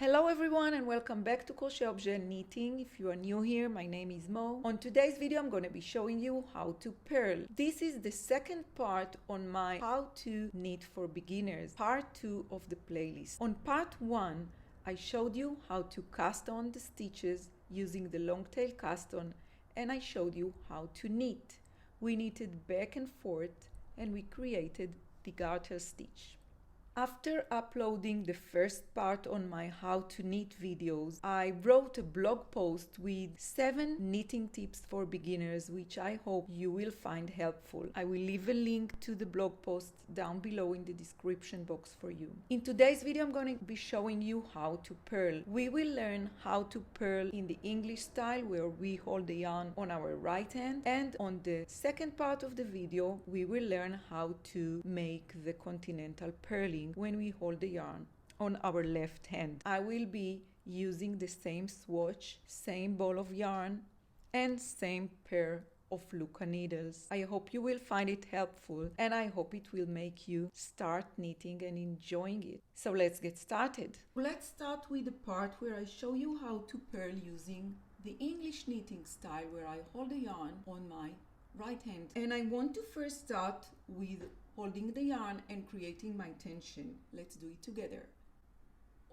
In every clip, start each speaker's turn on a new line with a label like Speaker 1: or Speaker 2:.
Speaker 1: Hello everyone and welcome back to CrochetObjet Knitting. If you are new here, my name is Mo. On today's video I'm going to be showing you how to purl. This is the second part on my How to Knit for Beginners, part 2 of the playlist. On part 1 I showed you how to cast on the stitches using the long tail cast on, and I showed you how to knit. We knitted back and forth and we created the garter stitch. After uploading the first part on my How to Knit videos, I wrote a blog post with 7 knitting tips for beginners, which I hope you will find helpful. I will leave a link to the blog post down below in the description box for you. In today's video, I'm going to be showing you how to purl. We will learn how to purl in the English style, where we hold the yarn on our right hand, and on the second part of the video, we will learn how to make the Continental purling when we hold the yarn on our left hand. I will be using the same swatch, same ball of yarn, and same pair of LYKEE needles. I hope you will find it helpful, and I hope it will make you start knitting and enjoying it. So let's get started. Let's start with the part where I show you how to purl using the English knitting style, where I hold the yarn on my right hand. And I want to first start with holding the yarn and creating my tension. Let's do it together.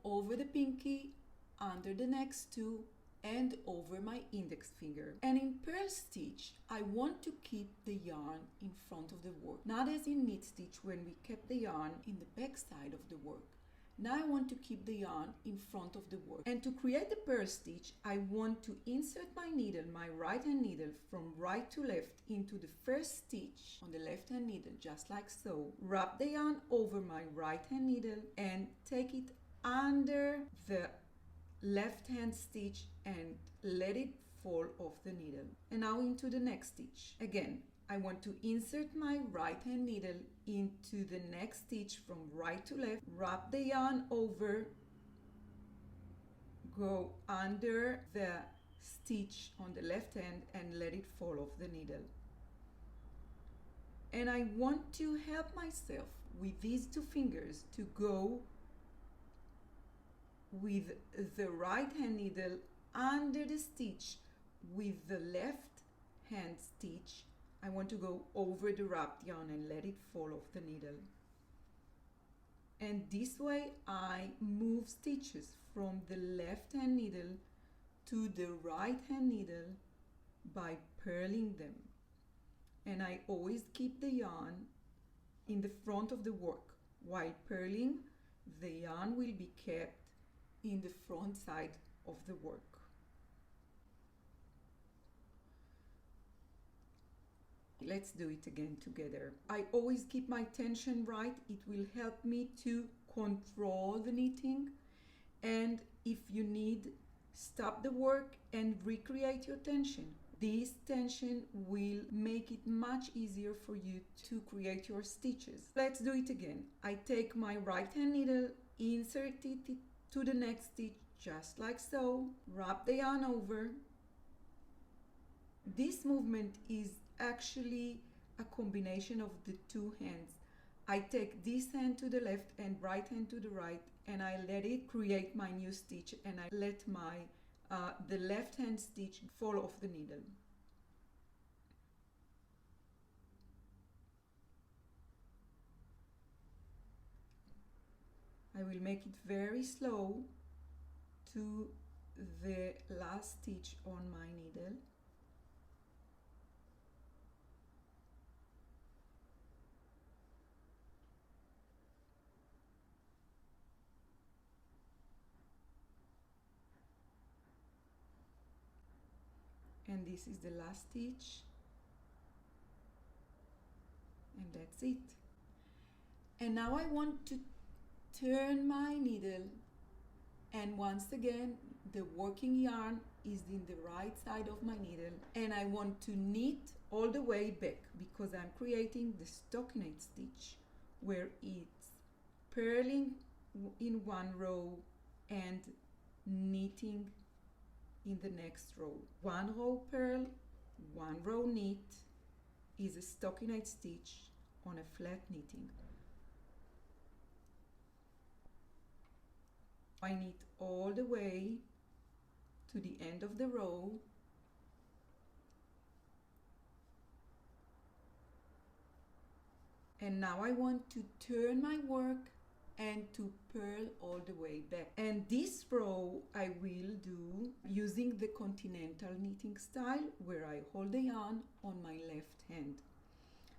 Speaker 1: Over the pinky, under the next two, and over my index finger. And in purl stitch, I want to keep the yarn in front of the work, not as in knit stitch when we kept the yarn in the back side of the work. Now I want to keep the yarn in front of the work. And to create the purl stitch, I want to insert my needle, my right hand needle, from right to left into the first stitch on the left hand needle, just like so. Wrap the yarn over my right hand needle and take it under the left hand stitch and let it fall off the needle. And now into the next stitch. Again, I want to insert my right hand needle into the next stitch from right to left, wrap the yarn over, go under the stitch on the left hand and let it fall off the needle. And I want to help myself with these two fingers to go with the right hand needle under the stitch with the left hand stitch. I want to go over the wrapped yarn and let it fall off the needle. And this way I move stitches from the left hand needle to the right hand needle by purling them. And I always keep the yarn in the front of the work. While purling, the yarn will be kept in the front side of the work. Let's do it again together. I always keep my tension right. It will help me to control the knitting. And if you need, stop the work and recreate your tension. This tension will make it much easier for you to create your stitches. Let's do it again. I take my right hand needle, insert it to the next stitch, just like so. Wrap the yarn over. This movement is actually a combination of the two hands. I take this hand to the left and right hand to the right, and I let it create my new stitch, and I let my the left hand stitch fall off the needle. I will make it very slow to the last stitch on my needle. And this is the last stitch, and that's it. And now I want to turn my needle, and once again the working yarn is in the right side of my needle, and I want to knit all the way back because I'm creating the stockinette stitch, where it's purling in one row and knitting in the next row. One row purl, one row knit is a stockinette stitch on a flat knitting. I knit all the way to the end of the row. And now I want to turn my work and to purl all the way back. And this row I will do using the Continental knitting style, where I hold the yarn on my left hand.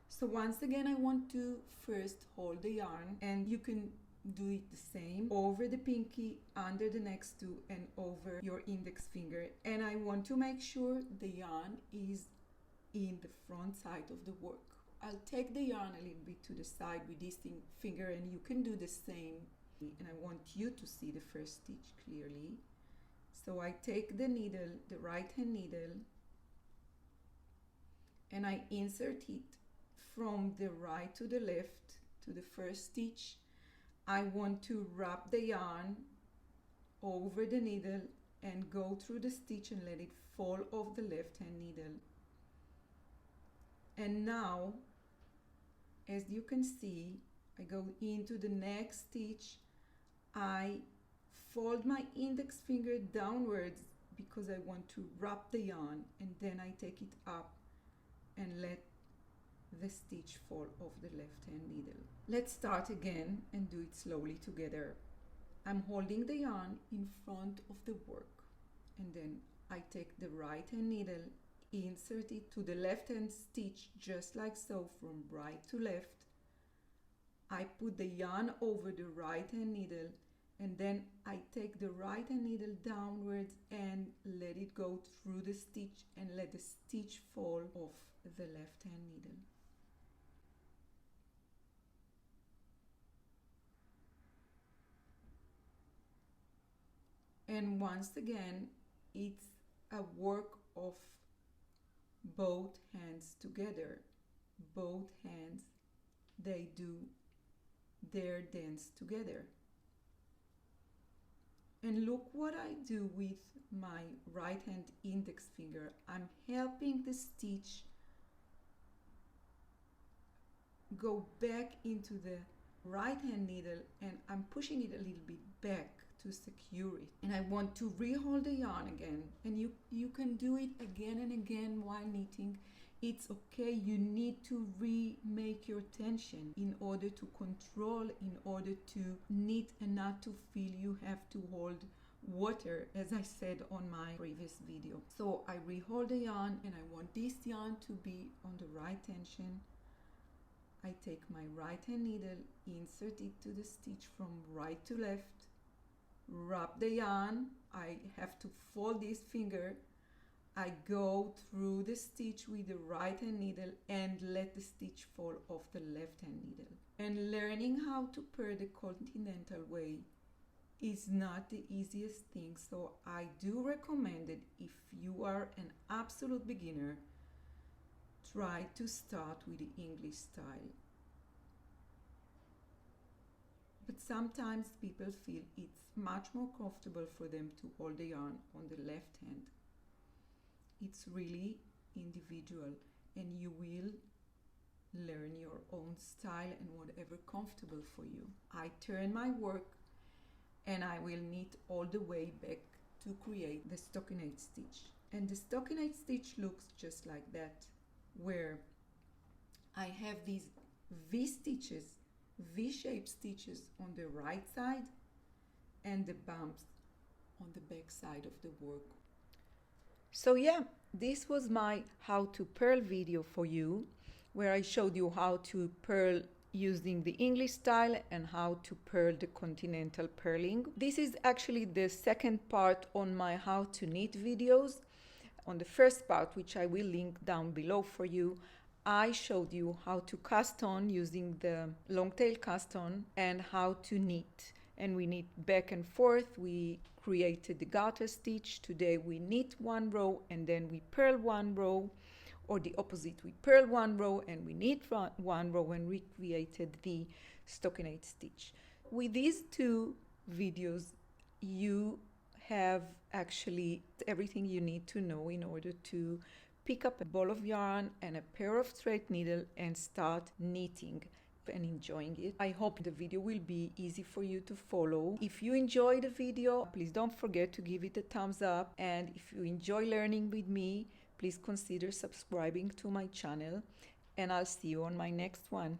Speaker 1: So once again, I want to first hold the yarn, and you can do it the same over the pinky, under the next two, and over your index finger. And I want to make sure the yarn is in the front side of the work. I'll take the yarn a little bit to the side with this finger, and you can do the same. And I want you to see the first stitch clearly. So I take the needle, the right hand needle, and I insert it from the right to the left to the first stitch. I want to wrap the yarn over the needle and go through the stitch and let it fall off the left hand needle. And now, as you can see, I go into the next stitch. I fold my index finger downwards because I want to wrap the yarn, and then I take it up and let the stitch fall off the left hand needle. Let's start again and do it slowly together. I'm holding the yarn in front of the work, and then I take the right hand needle, insert it to the left hand stitch just like so, from right to left. I put the yarn over the right hand needle, and then I take the right hand needle downwards and let it go through the stitch and let the stitch fall off the left hand needle. And once again, it's a work of both hands together. Both hands, they do their dance together. And look what I do with my right hand index finger. I'm helping the stitch go back into the right hand needle, and I'm pushing it a little bit back to secure it. And I want to re-hold the yarn again, and you can do it again and again while knitting. It's okay. You need to remake your tension in order to control, in order to knit and not to feel you have to hold water, as I said on my previous video. So I re-hold the yarn, and I want this yarn to be on the right tension. I take my right hand needle, insert it to the stitch from right to left, wrap the yarn. I have to fold this finger. I go through the stitch with the right hand needle and let the stitch fall off the left hand needle. And learning how to purl the Continental way is not the easiest thing, so I do recommend it. If you are an absolute beginner, try to start with the English style. But sometimes people feel it's much more comfortable for them to hold the yarn on the left hand. It's really individual, and you will learn your own style and whatever comfortable for you. I turn my work and I will knit all the way back to create the stockinette stitch. And the stockinette stitch looks just like that, where I have these V stitches, V-shaped stitches on the right side, and the bumps on the back side of the work. So yeah, this was my how to purl video for you, where I showed you how to purl using the English style and how to purl the Continental purling. This is actually the second part on my how to knit videos. On the first part, which I will link down below for you, I showed you how to cast on using the long tail cast on and how to knit. And we knit back and forth. We created the garter stitch. Today we knit one row and then we purl one row, or the opposite, we purl one row and we knit one row and recreated the stockinette stitch. With these two videos, you have actually everything you need to know in order to pick up a ball of yarn and a pair of thread needle and start knitting. and enjoying it. I hope the video will be easy for you to follow. If you enjoy the video, please don't forget to give it a thumbs up, and if you enjoy learning with me, please consider subscribing to my channel, and I'll see you on my next one.